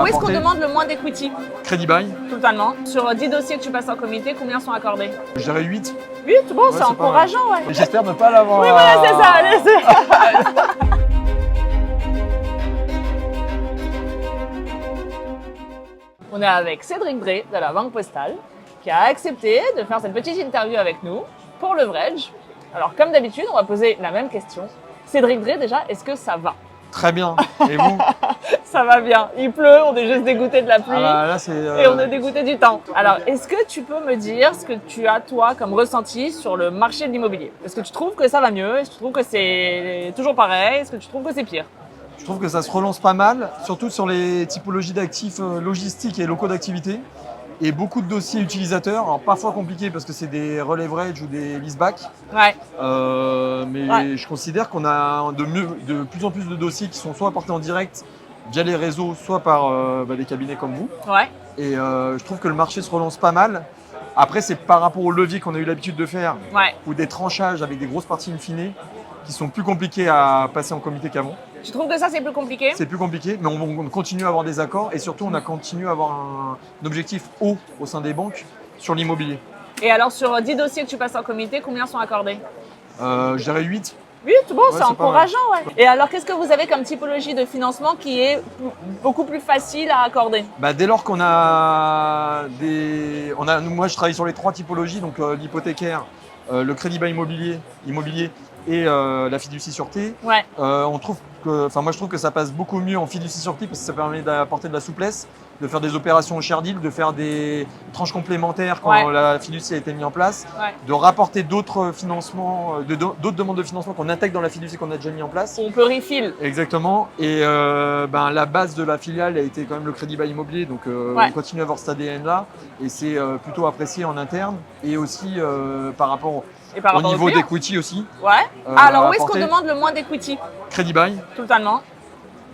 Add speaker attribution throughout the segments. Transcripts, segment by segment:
Speaker 1: Où est-ce qu'on demande le moins d'equity?
Speaker 2: Crédit Bail.
Speaker 1: Totalement. Sur 10 dossiers que tu passes en comité, combien sont accordés?
Speaker 2: Je dirais 8.
Speaker 1: 8? Bon,
Speaker 2: Ouais,
Speaker 1: c'est encourageant, ouais.
Speaker 2: J'espère ne pas l'avoir.
Speaker 1: Oui, voilà, c'est ça. Allez, On est avec Cédric Drey de la Banque Postale qui a accepté de faire cette petite interview avec nous pour Leverage. Alors, comme d'habitude, on va poser la même question. Cédric Drey, déjà, est-ce que ça va?
Speaker 2: Très bien. Et vous?
Speaker 1: Ça va bien. Il pleut, on est juste dégoûté de la pluie.
Speaker 2: Là,
Speaker 1: Et on est dégoûté du temps. Alors, est-ce que tu peux me dire ce que tu as, toi, comme ressenti sur le marché de l'immobilier? Est-ce que tu trouves que ça va mieux? Est-ce que tu trouves que c'est toujours pareil? Est-ce que tu trouves que c'est pire?
Speaker 2: Je trouve que ça se relance pas mal, surtout sur les typologies d'actifs logistiques et locaux d'activité. Et beaucoup de dossiers utilisateurs, alors parfois compliqués parce que c'est des releverages ou des leaseback.
Speaker 1: Ouais.
Speaker 2: Mais je considère qu'on a de plus en plus de dossiers qui sont soit apportés en direct via les réseaux, soit par des cabinets comme vous.
Speaker 1: Ouais.
Speaker 2: Et je trouve que le marché se relance pas mal. Après, c'est par rapport au levier qu'on a eu l'habitude de faire,
Speaker 1: Ouais.
Speaker 2: ou des tranchages avec des grosses parties in fine, qui sont plus compliqués à passer en comité qu'avant.
Speaker 1: Tu trouves que ça, c'est plus compliqué?
Speaker 2: C'est plus compliqué, mais on continue à avoir des accords et surtout on a continué à avoir un objectif haut au sein des banques sur l'immobilier.
Speaker 1: Et alors, sur 10 dossiers que tu passes en comité, combien sont accordés?
Speaker 2: Je dirais 8.
Speaker 1: 8, bon, c'est
Speaker 2: c'est
Speaker 1: encourageant, ouais. Et alors, qu'est-ce que vous avez comme typologie de financement qui est beaucoup plus facile à accorder?
Speaker 2: Dès lors qu'on a des... moi, je travaille sur les 3 typologies, donc l'hypothécaire, le crédit bail immobilier et la fiducie sûreté.
Speaker 1: Ouais.
Speaker 2: Moi, je trouve que ça passe beaucoup mieux en fiducie sûreté parce que ça permet d'apporter de la souplesse, de faire des opérations au share deal, de faire des tranches complémentaires quand la fiducie a été mise en place, de rapporter d'autres financements, d'autres demandes de financement qu'on intègre dans la fiducie qu'on a déjà mis en place.
Speaker 1: On peut refill.
Speaker 2: Exactement. Et la base de la filiale a été quand même le crédit bail immobilier, donc on continue à avoir cet ADN-là et c'est plutôt apprécié en interne et aussi par rapport au niveau d'equity aussi.
Speaker 1: Ouais. Alors, où est-ce qu'on demande le moins d'equity?
Speaker 2: Crédit bail.
Speaker 1: Totalement.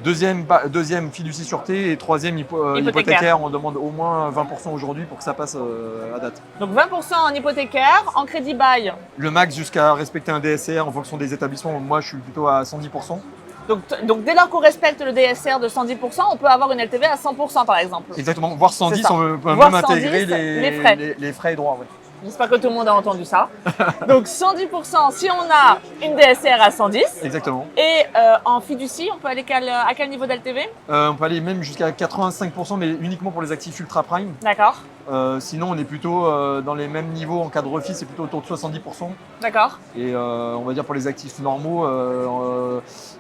Speaker 2: Deuxième fiducie sûreté et troisième hypothécaire. On demande au moins 20% aujourd'hui pour que ça passe à date.
Speaker 1: Donc 20% en hypothécaire, en crédit bail.
Speaker 2: Le max jusqu'à respecter un DSCR en fonction des établissements. Moi, je suis plutôt à 110%.
Speaker 1: Donc dès lors qu'on respecte le DSCR de 110%, on peut avoir une LTV à 100% par exemple.
Speaker 2: Exactement, voire 110, on peut
Speaker 1: voire
Speaker 2: même
Speaker 1: 110,
Speaker 2: intégrer les frais et droits. Ouais.
Speaker 1: J'espère que tout le monde a entendu ça. Donc 110% si on a une DSCR à 110.
Speaker 2: Exactement.
Speaker 1: Et en fiducie, on peut aller à quel niveau d'LTV?
Speaker 2: On peut aller même jusqu'à 85%, mais uniquement pour les actifs ultra prime.
Speaker 1: D'accord.
Speaker 2: Sinon, on est plutôt dans les mêmes niveaux en cas de refis, c'est plutôt autour de 70%.
Speaker 1: D'accord.
Speaker 2: Et on va dire pour les actifs normaux,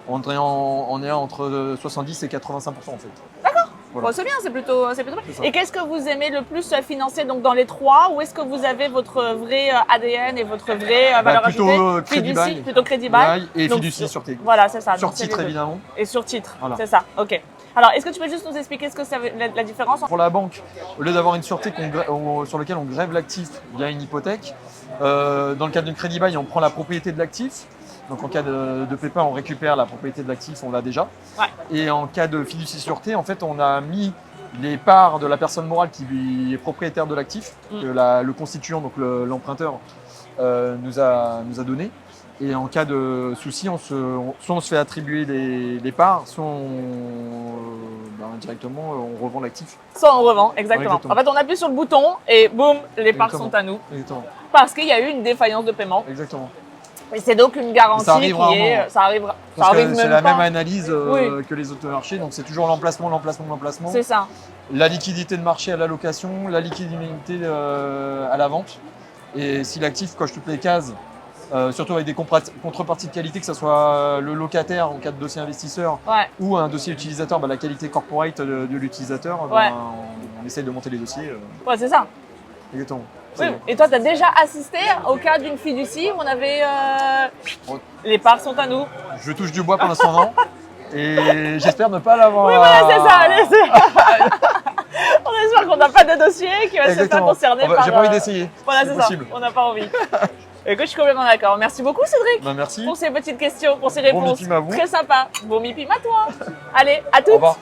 Speaker 2: on est entre 70 et 85% en fait.
Speaker 1: D'accord.
Speaker 2: Voilà.
Speaker 1: Bon, c'est bien, c'est plutôt bien. Et qu'est-ce que vous aimez le plus financer donc dans les 3? Où est-ce que vous avez votre vrai ADN et votre vraie valeur ajoutée? Plutôt crédit bail.
Speaker 2: Et fiducie sûreté.
Speaker 1: Voilà, c'est ça.
Speaker 2: Sur titre évidemment.
Speaker 1: Et sur titre,
Speaker 2: voilà.
Speaker 1: C'est ça, ok. Alors, est-ce que tu peux juste nous expliquer ce que c'est la différence?
Speaker 2: Pour la banque, au lieu d'avoir une sûreté sur laquelle on grève l'actif via une hypothèque, dans le cadre d'un crédit bail, on prend la propriété de l'actif. Donc en cas de pépin, on récupère la propriété de l'actif, on l'a déjà.
Speaker 1: Ouais.
Speaker 2: Et en cas de fiducie sûreté, en fait, on a mis les parts de la personne morale qui est propriétaire de l'actif, que le constituant, donc l'emprunteur, nous a donné. Et en cas de souci, soit on se fait attribuer les parts, soit directement on revend l'actif.
Speaker 1: Soit on revend, exactement. En fait, on appuie sur le bouton et boum, les parts sont à nous.
Speaker 2: Exactement.
Speaker 1: Parce qu'il y a eu une défaillance de paiement.
Speaker 2: Exactement.
Speaker 1: Et c'est donc une garantie
Speaker 2: ça arrive
Speaker 1: ça arrivera.
Speaker 2: C'est la même analyse que les autres marchés, donc c'est toujours l'emplacement.
Speaker 1: C'est ça.
Speaker 2: La liquidité de marché à la location, la liquidité à la vente. Et si l'actif coche toutes les cases, surtout avec des contreparties de qualité, que ce soit le locataire en cas de dossier investisseur ou un dossier utilisateur, la qualité corporate de l'utilisateur, on essaye de monter les dossiers.
Speaker 1: Ouais, c'est ça.
Speaker 2: Exactement.
Speaker 1: Oui. Et toi, tu as déjà assisté au cas d'une fiducie où on avait les parts sont à nous?
Speaker 2: Je touche du bois pour l'instant, non. Et j'espère ne pas l'avoir.
Speaker 1: Oui, voilà, c'est ça. On espère qu'on n'a pas de dossier qui va se faire concerner par...
Speaker 2: J'ai pas envie d'essayer.
Speaker 1: Voilà, c'est ça. On n'a pas envie. Écoute, je suis complètement d'accord. Merci beaucoup, Cédric.
Speaker 2: Merci.
Speaker 1: Pour ces petites questions, pour ces réponses.
Speaker 2: Bon MIPIM à vous.
Speaker 1: Très sympa. Bon MIPIM à toi. Allez, à toutes.
Speaker 2: Au revoir.